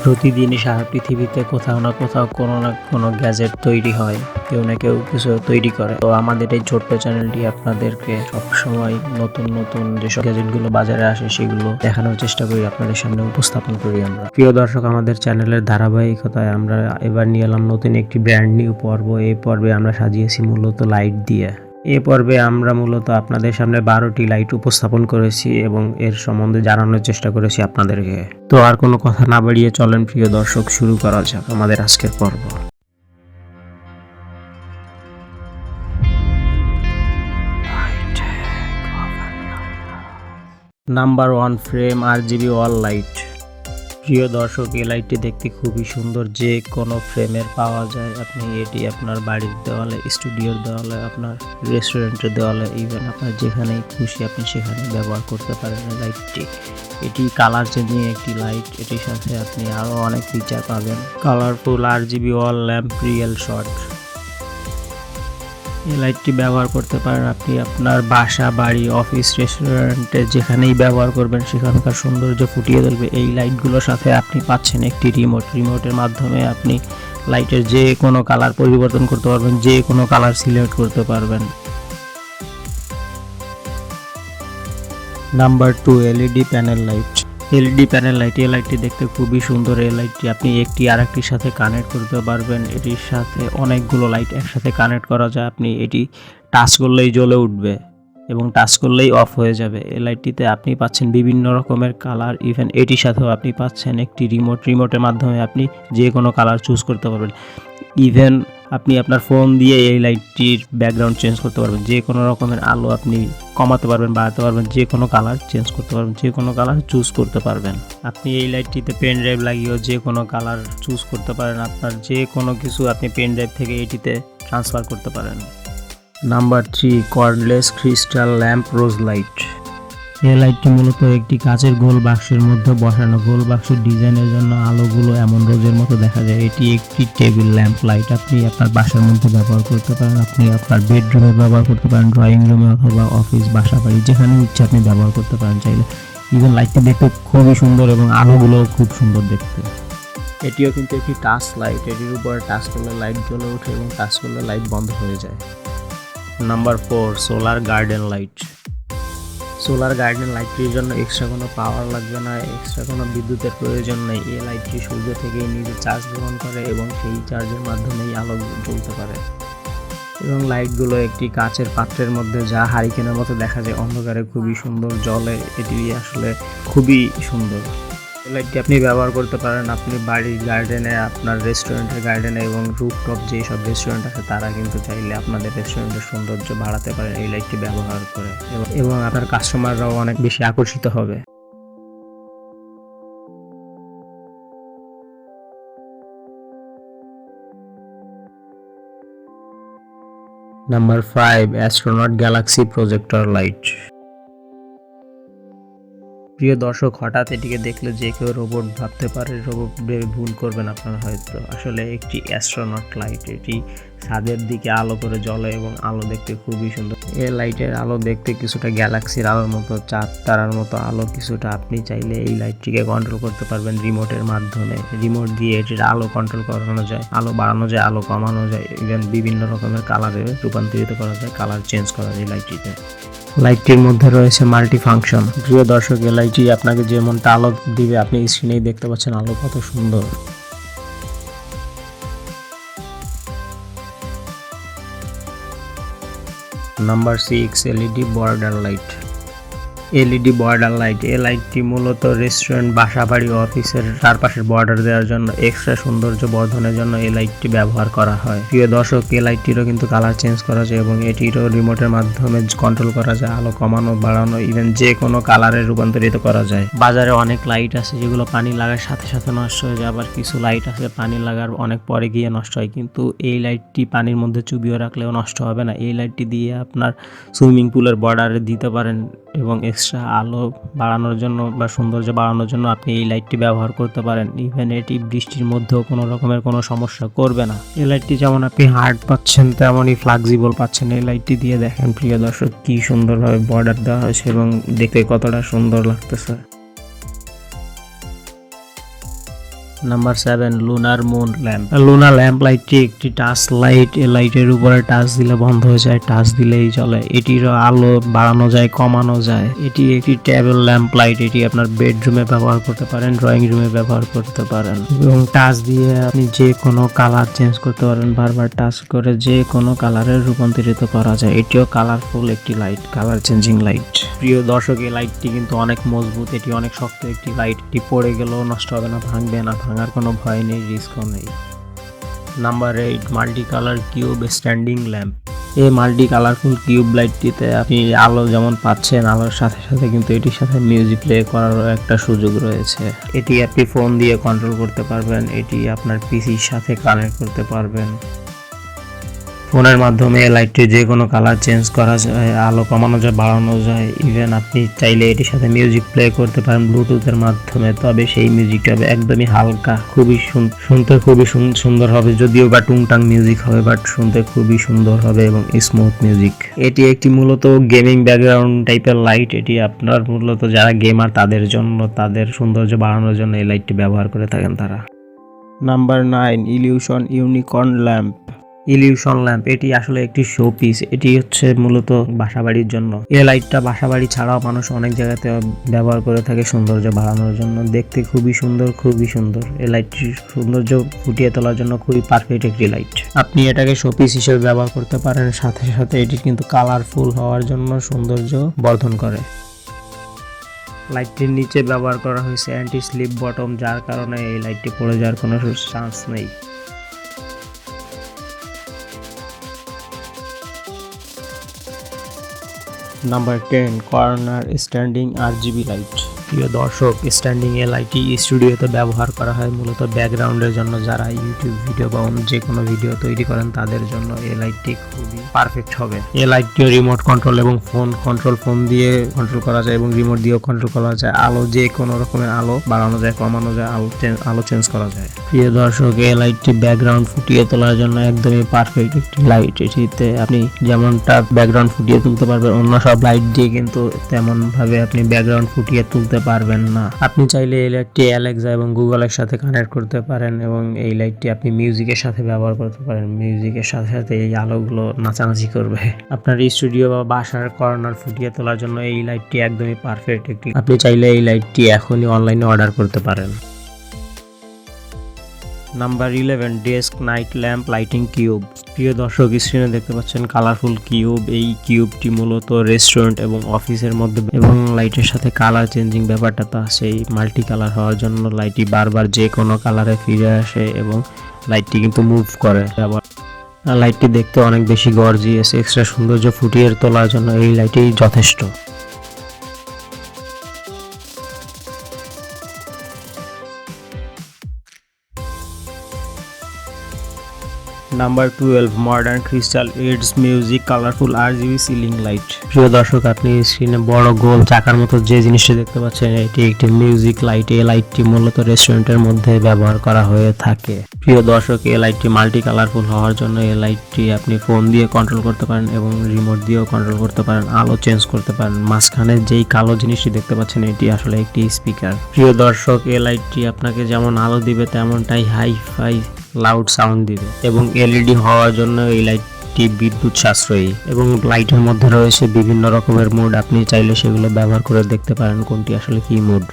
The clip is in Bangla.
প্রতিদিনই সারা পৃথিবীতে কোথাও না কোথাও কোনো না কোনো গ্যাজেট তৈরি হয়, কেউ না কেউ কিছু তৈরি করে। তো আমাদের এই ছোট্ট চ্যানেলটি আপনাদেরকে সবসময় নতুন নতুন যেসব গ্যাজেটগুলো বাজারে আসে সেগুলো দেখানোর চেষ্টা করি, আপনাদের সামনে উপস্থাপন করি আমরা। প্রিয় দর্শক, আমাদের চ্যানেলের ধারাবাহিকতায় আমরা এবার নিয়ে এলাম নতুন একটি ব্র্যান্ড নিউ পর্ব। এই পর্বে আমরা সাজিয়েছি মূলত লাইট দিয়ে। এ পর্বে আমরা মূলত আপনাদের সামনে 12টি লাইট উপস্থাপন করেছি এবং এর সম্বন্ধে জানানোর চেষ্টা করেছি আপনাদেরকে। তো আর কোনো কথা না বাড়িয়ে চলেন প্রিয় দর্শক, শুরু করা যাক আমাদের আজকের পর্ব। নাম্বার 1 ফ্রেম RGB ওয়াল লাইট। প্রিয় দর্শক, এই লাইটটি দেখতে খুবই সুন্দর, যে কোনো ফ্রেমের পাওয়া যায়। আপনি এটি আপনার বাড়ির দেওয়ালে, স্টুডিওর দেওয়ালে, আপনার রেস্টুরেন্টের দেওয়ালে, ইভেন আপনার যেখানেই খুশি আপনি সেখানে ব্যবহার করতে পারেন এই লাইটটি। এটি কালার চেঞ্জিং একটি লাইট, এটির সাথে আপনি আরও অনেক ফিচার পাবেন। কালারফুল RGB ওয়াল ল্যাম্প রিয়েল শট। এই লাইটটি ব্যবহার করতে পারেন আপনি আপনার বাসা, বাড়ি, অফিস, রেস্টুরেন্টে যেখানেই ব্যবহার করবেন সেখানকার সৌন্দর্য ফুটিয়ে তুলবে। এই লাইটগুলোর সাথে আপনি পাচ্ছেন একটি রিমোটের মাধ্যমে আপনি লাইটের যে কোনো কালার পরিবর্তন করতে পারবেন, যে কোনো কালার সিলেক্ট করতে পারবেন। Number 2 LED panel light. LED panel light, এই লাইটটি দেখতে খুবই সুন্দর। এই লাইটটি আপনি একটি আরেকটির সাথে কানেক্ট করতে পারবেন। এটির সাথে অনেকগুলো লাইট একসাথে কানেক্ট করা যায়। আপনি এটি টাচ করলেই জ্বলে উঠবে এবং টাচ করলেই অফ হয়ে যাবে। এই লাইটটিতে আপনি পাচ্ছেন বিভিন্ন রকমের কালার, ইভেন এটির সাথেও আপনি পাচ্ছেন একটি রিমোটের মাধ্যমে আপনি যে কোনো কালার চুজ করতে পারবেন। ইভেন আপনি আপনার ফোন দিয়ে এই লাইটটির ব্যাকগ্রাউন্ড চেঞ্জ করতে পারবেন। যে কোনো রকমের আলো আপনি কমাতে পারবেন, বাড়াতে পারবেন, যে কোনো কালার চেঞ্জ করতে পারবেন, যে কোনো কালার চুজ করতে পারবেন। আপনি এই লাইটটিতে পেন ড্রাইভ লাগিয়েও যে কোনো কালার চুজ করতে পারেন। আপনার যে কোনো কিছু আপনি পেন ড্রাইভ থেকে এটিতে ট্রান্সফার করতে পারেন। নাম্বার 3 কর্ডলেস ক্রিস্টাল ল্যাম্প রোজ লাইট। এই লাইটটি মূলত একটি কাচের গোল বাক্সের মধ্যে বসানো। গোল বাক্সের ডিজাইনের জন্য আলোগুলো এমন রোজের মতো দেখা যায়। এটি একটি টেবিল ল্যাম্প লাইট। আপনি আপনার বাসার মধ্যে ব্যবহার করতে পারেন, আপনি আপনার বেডরুমে ব্যবহার করতে পারেন, ড্রয়িং রুমে অথবা অফিস, বাসা, বাড়ি যেখানে ইচ্ছে আপনি ব্যবহার করতে পারেন চাইলে। ইভেন লাইটটি দেখতে খুবই সুন্দর এবং আলোগুলোও খুব সুন্দর দেখতে। এটিও কিন্তু একটি টাচ লাইট। এটির উপরে টাচ করলে লাইট জ্বলে ওঠে এবং টাচ করলে লাইট বন্ধ হয়ে যায়। Number 4 solar garden light. Solar garden লাইটটির জন্য এক্সট্রা কোনো পাওয়ার লাগবে না, এক্সট্রা কোনো বিদ্যুতের প্রয়োজন নেই। এই লাইটটি সূর্য থেকেই নিজে চার্জ গ্রহণ করে এবং সেই চার্জের মাধ্যমেই আলো জ্বলতে পারে। এবং লাইটগুলো একটি কাচের পাত্রের মধ্যে, যা হারিকেনের মতো দেখা যায়, অন্ধকারে খুবই সুন্দর জ্বলে। এটি আসলে খুবই সুন্দর। এই লাইটটি আপনি ব্যবহার করতে পারেন আপনি বাড়ির গার্ডেনে, আপনার রেস্টুরেন্টের গার্ডেনে এবং রুফটপ যেসব রেস্টুরেন্ট আছে তারা কিন্তু চাইলে আপনাদের রেস্টুরেন্টের সৌন্দর্য বাড়াতে পারে এই লাইটটি ব্যবহার করে, এবং আপনার কাস্টমাররাও অনেক বেশি আকর্ষিত হবে। Number 5 astronaut Galaxy projector light. প্রিয় দর্শক, হঠাৎ এটিকে দেখলে যে কেউ রোবট ভাবতে পারে। রোবট ভেবে ভুল করবেন আপনারা হয়তো। আসলে একটি অ্যাস্ট্রোনট লাইট। এটি ছাদের দিকে আলো করে জ্বলে এবং আলো দেখতে খুবই সুন্দর। এই লাইটের আলো দেখতে কিছুটা গ্যালাক্সির আলোর মতো, চাঁদ তারার মতো আলো কিছুটা। আপনি চাইলে এই লাইটটিকে কন্ট্রোল করতে পারবেন রিমোটের মাধ্যমে। রিমোট দিয়ে এটির আলো কন্ট্রোল করানো যায়, আলো বাড়ানো যায়, আলো কমানো যায়, ইভেন বিভিন্ন রকমের কালারে রূপান্তরিত করা যায়, কালার চেঞ্জ করা যায় লাইটটিতে। লাইটটির মধ্যে রয়েছে মাল্টি ফাংশন। প্রিয় দর্শক, এই লাইটটি আপনাকে যেমনটা আলো দিবে আপনি স্ক্রিনেই দেখতে পাচ্ছেন আলো কত সুন্দর। Number 6 LED border light. LED border light, এই লাইটটি মূলত রেস্টুরেন্ট, বাসা, বাড়ি, অফিসের চারপাশের বর্ডার দেওয়ার জন্য, এক্সট্রা সৌন্দর্য বর্ধনের জন্য এই লাইটটি ব্যবহার করা হয়। প্রিয় দর্শক, এই লাইটটিরও কিন্তু কালার চেঞ্জ করা যায় এবং এটিরও রিমোটের মাধ্যমে কন্ট্রোল করা যায়, আলো কমানো, বাড়ানো, ইভেন যে কোনো কালারে রূপান্তরিত করা যায়। বাজারে অনেক লাইট আছে যেগুলো পানি লাগার সাথে সাথে নষ্ট হয়ে যায়, আবার কিছু লাইট আছে পানি লাগার অনেক পরে গিয়ে নষ্ট হয়, কিন্তু এই লাইটটি পানির মধ্যে চুবিয়ে রাখলেও নষ্ট হবে না। এই লাইটটি দিয়ে আপনার সুইমিং পুলের বর্ডারে দিতে পারেন এবং এক্সট্রা আলো বাড়ানোর জন্য বা সৌন্দর্য বাড়ানোর জন্য আপনি এই লাইটটি ব্যবহার করতে পারেন। ইভেন এটি বৃষ্টির মধ্যেও কোনো রকমের কোনো সমস্যা করবে না। এই লাইটটি যেমন আপনি হার্ড পাচ্ছেন তেমনই ফ্লেক্সিবল পাচ্ছেন। এই লাইটটি দিয়ে দেখেন প্রিয় দর্শক কি সুন্দরভাবে বর্ডার দেওয়া হয়েছে এবং দেখতে কতটা সুন্দর লাগতেছে। Number 7 lunar moon lamp. Lunar lamp লাইটটি একটি টাচ লাইট। এই লাইটের উপরে টাচ দিলে বন্ধ হয়ে যায়, টাচ দিলেই চলে। এটির আলো বাড়ানো যায়, কমানো যায়। এটি একটি টেবিল ল্যাম্প লাইট। এটি আপনার বেডরুমে ব্যবহার করতে পারেন, ড্রয়িং রুমে ব্যবহার করতে পারেন এবং টাচ দিয়ে আপনি যে কোনো কালার চেঞ্জ করতে পারেন। বারবার টাচ করে যে কোনো কালারে রূপান্তরিত করা যায়। এটিও কালারফুল একটি লাইট, কালার চেঞ্জিং লাইট। প্রিয় দর্শক, এই লাইটটি কিন্তু অনেক মজবুত। এটি অনেক শক্ত একটি লাইট। এটি পড়ে গেলেও নষ্ট হবে না, ভাঙবে না, ভাঙার কোনো ভয় নেই, রিস্কও নেই। Number 8 multi colour cube standing lamp. এই মাল্টি কালারফুল কিউব লাইটটিতে আপনি আলো যেমন পাচ্ছেন, আলোর সাথে সাথে কিন্তু এটির সাথে মিউজিক প্লে করারও একটা সুযোগ রয়েছে। এটি আপনি ফোন দিয়ে কন্ট্রোল করতে পারবেন, এটি আপনার পিসির সাথে কানেক্ট করতে পারবেন। ফোনের মাধ্যমে এই লাইটটি যে কোনো কালার চেঞ্জ করা যায়, আলো কমানো যায়, বাড়ানো যায়। ইভেন আপনি চাইলে এটির সাথে মিউজিক প্লে করতে পারেন ব্লুটুথের মাধ্যমে। তবে সেই মিউজিকটা হবে একদমই হালকা, খুবই শুনতে খুবই সুন্দর হবে। যদিও বা টুংটাং মিউজিক হবে, বাট শুনতে খুবই সুন্দর হবে এবং স্মুথ মিউজিক। এটি একটি মূলত গেমিং ব্যাকগ্রাউন্ড টাইপের লাইট। এটি আপনার মূলত যারা গেমার তাদের জন্য, তাদের সৌন্দর্য বাড়ানোর জন্য এই লাইটটি ব্যবহার করে থাকেন তারা। Number 9 illusion unicorn lamp. Illusion lamp এটি আসলে একটি শো পিস। এটি হচ্ছে মূলত বাসাবাড়ির জন্য। এই লাইটটা বাসাবাড়ি ছাড়াও মানুষ অনেক জায়গাতে ব্যবহার করে থাকে সৌন্দর্য বাড়ানোর জন্য। দেখতে খুবই সুন্দর, খুবই সুন্দর। এই লাইটটির সৌন্দর্য ফুটিয়ে তোলার জন্য খুবই পারফেক্ট একটি লাইট। আপনি এটাকে শো পিস হিসেবে ব্যবহার করতে পারেন, সাথে সাথে এটি কিন্তু কালারফুল হওয়ার জন্য সৌন্দর্য বর্ধন করে। লাইটটির নিচে ব্যবহার করা হয়েছে অ্যান্টি স্লিপ বটম, যার কারণে এই লাইটটি পড়ে যাওয়ার কোনো চান্স নেই। Number 10 corner standing RGB light. প্রিয় দর্শক, স্ট্যান্ডিং এ লাইটটি স্টুডিওতে ব্যবহার করা হয় মূলত ব্যাকগ্রাউন্ডের জন্য। যারা ইউটিউব ভিডিও বা অন্য যে কোনো ভিডিও তৈরি করেন তাদের জন্য এই লাইটটি খুবই পারফেক্ট হবে। এই লাইটটিও রিমোট কন্ট্রোল এবং ফোন দিয়ে কন্ট্রোল করা যায় এবং রিমোট দিয়েও কন্ট্রোল করা যায়। আলো যে কোনো রকমের আলো বাড়ানো যায়, কমানো যায়, আলো চেঞ্জ করা যায়। প্রিয় দর্শক, এই লাইটটি ব্যাকগ্রাউন্ড ফুটিয়ে তোলার জন্য একদমই পারফেক্ট একটি লাইট। এটিতে আপনি যেমনটা ব্যাকগ্রাউন্ড ফুটিয়ে তুলতে পারবেন, অন্য সব লাইট দিয়ে কিন্তু তেমন ভাবে আপনি ব্যাকগ্রাউন্ড ফুটিয়ে তুলতে পারবেন না। আপনি চাইলে এই লাইটটি অ্যালেক্সা এবং গুগলের সাথে কানেক্ট করতে পারেন এবং এই লাইটটি আপনি মিউজিকের সাথে ব্যবহার করতে পারেন। মিউজিকের সাথে সাথে এই আলোগুলো নাচানাচি করবে। আপনার স্টুডিও বা বাসার কর্নার ফুটিয়ে তোলার জন্য এই লাইটটি একদমই পারফেক্ট একটি। আপনি চাইলে এই লাইটটি এখনই অনলাইনে অর্ডার করতে পারেন। Number 11 desk night lamp lighting cube. প্রিয় দর্শক, স্ক্রিনে দেখতে পাচ্ছেন কালারফুল কিউব। এই কিউবটি মূলত রেস্টুরেন্ট এবং অফিসের মধ্যে এবং লাইটের সাথে কালার চেঞ্জিং ব্যাপারটা তো আছেই। মাল্টি কালার হওয়ার জন্য লাইটটি বারবার যে কোনো কালারে ফিরে আসে এবং লাইটটি কিন্তু মুভ করে। লাইটটি দেখতে অনেক বেশি গর্জিয়াস। এক্সট্রা সৌন্দর্য ফুটিয়ে তোলার জন্য এই লাইটটি যথেষ্ট। Number 12 modern crystal LEDs music colourful RGB ceiling light. প্রিয় দর্শক, আপনি স্ক্রিনে বড় গোল চাকার মতো যে জিনিসটি দেখতে পাচ্ছেন, এটি একটি মিউজিক লাইট। এই লাইটটি মূলত রেস্টুরেন্টের মধ্যে ব্যবহার করা হয়ে থাকে। প্রিয় দর্শক, এই লাইটটি মাল্টি কালারফুল হওয়ার জন্য এই লাইটটি আপনি ফোন দিয়ে কন্ট্রোল করতে পারেন এবং রিমোট দিয়েও কন্ট্রোল করতে পারেন, আলো চেঞ্জ করতে পারেন। মাঝখানে যেই কালো জিনিসটি দেখতে পাচ্ছেন, এটি আসলে একটি স্পিকার। প্রিয় দর্শক, এই লাইটটি আপনাকে যেমন আলো দিবে তেমনটাই হাই-ফাই লাউড সাউন্ড দিবে এবং LED হওয়ার জন্য এই লাইটটি বিদ্যুৎ সাশ্রয়ী এবং লাইটের মধ্যে রয়েছে বিভিন্ন রকমের মোড। আপনি চাইলে সেগুলো ব্যবহার করে দেখতে পারেন কোনটি আসলে কি মোড।